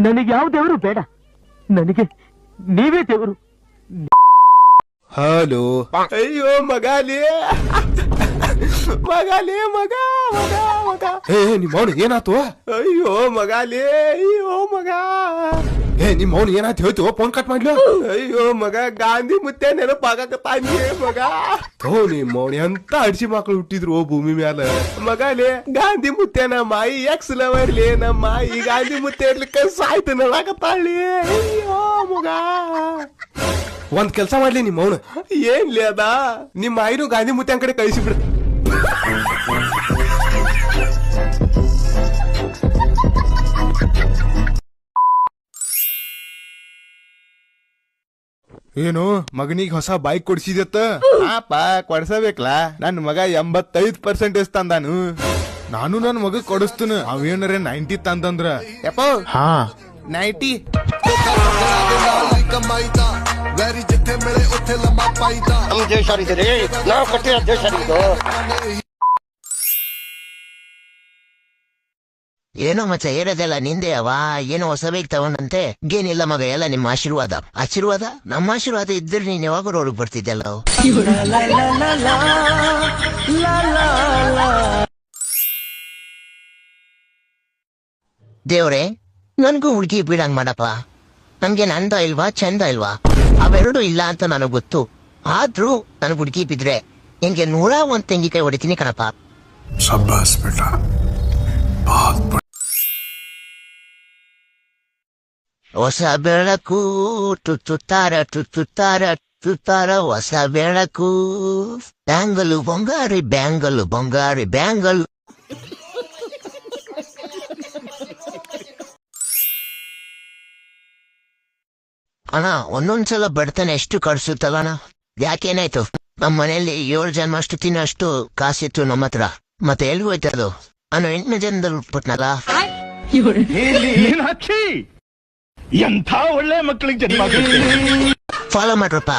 ನನಗೆ ಯಾವ ದೇವರು ಬೇಡ, ನನಗೆ ನೀವೇ ದೇವರು. ಹಲೋ. ಅಯ್ಯೋ ಮಗಾಲಿ ಮಗಾಲಿ ಮಗ ಮಗ ಮಗ. ನಿಮ್ಮ ಅವನು ಏನಾತು? ಅಯ್ಯೋ ಮಗಾಲಿ, ಅಯ್ಯೋ ಮಗ. ನಿಮ್ಮ ಅವನು ಏನಾಯ್ತು ಹೇಳ್ತು? ಫೋನ್ ಕಟ್ ಮಾಡ್ಲು. ಅಯ್ಯೋ ಮಗ, ಗಾಂಧಿ ಮುತ್ತೆ ನೆನಪಾಗತ್ತಾನೆ ಮಗ. ನಿಮ್ಮ ಅವನು ಎಂತ ಅಡ್ಸಿ ಮಕ್ಳು ಹುಟ್ಟಿದ್ರು ಭೂಮಿ ಮ್ಯಾಲ. ಮಗಾಲಿ, ಗಾಂಧಿ ಮುತ್ತೆ ನಮ್ಮ ಮಾಯಿ ಎಕ್ಸ್ ಲವರ್ಲಿ, ನಮ್ಮ ಮಾಯಿ ಗಾಂಧಿ ಮುತ್ತೆ ಇರ್ಲಿಕ್ಕೆ ಸಾಯ್ತು ನಡಾಕತ್ತಾಳಿ. ಅಯ್ಯೋ ಮಗ, ಒಂದ್ ಕೆಲ್ಸ ಮಾಡ್ಲಿ ನಿಮ್ಮ ಅವನು. ಏನ್ಲಿ ಅದ? ನಿಮ್ಮ ಮಾಯಿನೂ ಗಾಂಧಿ ಮುತ್ತೆ ಕಡೆ ಕಳಿಸಿಬಿಡ್ತ. ಏನು ಮಗನಿಗೆ ಹೊಸ ಬೈಕ್ ಕೊಡ್ಸಿದತ್ತ? ಪಾಪ ಕೊಡ್ಸಬೇಕಲ್ಲ. ನನ್ ಮಗ 85% ತಂದಾನು. ನಾನು ನನ್ ಮಗ ಕೊಡಿಸ್ತೀನಿ. ಅವೇನರೇ 90 ತಂದಂದ್ರ ಯಪ್ಪ. ಹಾ 90 ನಮ್ಮ ದೇಶ ಇದೆ, ನಾವು ಕಟ್ಟಿರೋ ದೇಶ ಇದು. ಏನೋ ಮಚ್ಚ ಹೇಳೋದೆಲ್ಲ ನಿಂದೆ ಅವ. ಏನೋ ಹೊಸ ಬೇಗ ತಗೊಂಡಂತೆ. ಏನಿಲ್ಲ ಮಗ, ಎಲ್ಲ ನಿಮ್ಮ ಆಶೀರ್ವಾದ. ಆಶೀರ್ವಾದ? ನಮ್ಮ ಆಶೀರ್ವಾದ ಇದ್ರೆ ನೀನ್ ಯಾವಾಗ ರೋಡ್ಗೆ ಬರ್ತಿದ್ದೆಲ್ಲ. ದೇವ್ರೆ, ನನ್ಗೂ ಹುಡುಗಿ ಬೀಳಂಗ್ ಮಾಡಪ್ಪ. ನಮ್ಗೆ ಅಂದ ಇಲ್ವಾ ಚಂದ ಇಲ್ವಾ ಅವೆರಡು ಇಲ್ಲ ಅಂತ ನನಗ್ ಗೊತ್ತು. ಆದ್ರೂ ನನ್ ಹುಡುಗಿ ಬಿದ್ರೆ ನಿನ್ಗೆ 101 ತೆಂಗಿಕಾಯಿ ಹೊಡಿತೀನಿ ಕಣಪ್ಪ. ಹೊಸ ಬೆಳಕು ತುತ್ತಾರ ತುತ್ತಾರ ತುತ್ತಾರ, ಹೊಸ ಬೆಳಕು. ಬ್ಯಾಂಗಲು ಬಂಗಾರಿ, ಬ್ಯಾಂಗಲು ಬಂಗಾರಿ, ಬ್ಯಾಂಗಲ್. ಅಣ್ಣ, ಒಂದೊಂದ್ಸಲ ಬಡತನ ಎಷ್ಟು ಕಡ್ಸುತ್ತಲ್ಲಣ್ಣ. ಯಾಕೇನಾಯ್ತು? ನಮ್ಮ ಮನೆಯಲ್ಲಿ 7 ಜನ ಅಷ್ಟು ತಿನ್ನೋಷ್ಟು ಕಾಸಿತ್ತು ನಮ್ಮ ಹತ್ರ. ಮತ್ತೆ ಎಲ್ಲಿ ಹೋಯ್ತದು? ನಾನು 8ನೇ ಜನದಲ್ಲಿ ಉಟ್ಬಿಟ್ನಲ್ಲ. ಎಂಥ ಒಳ್ಳೆ ಮಕ್ಕಳಿಗೆ ಜನ್ಮ. ಫಾಲೋ ಮಾಡ್ರಪ್ಪ.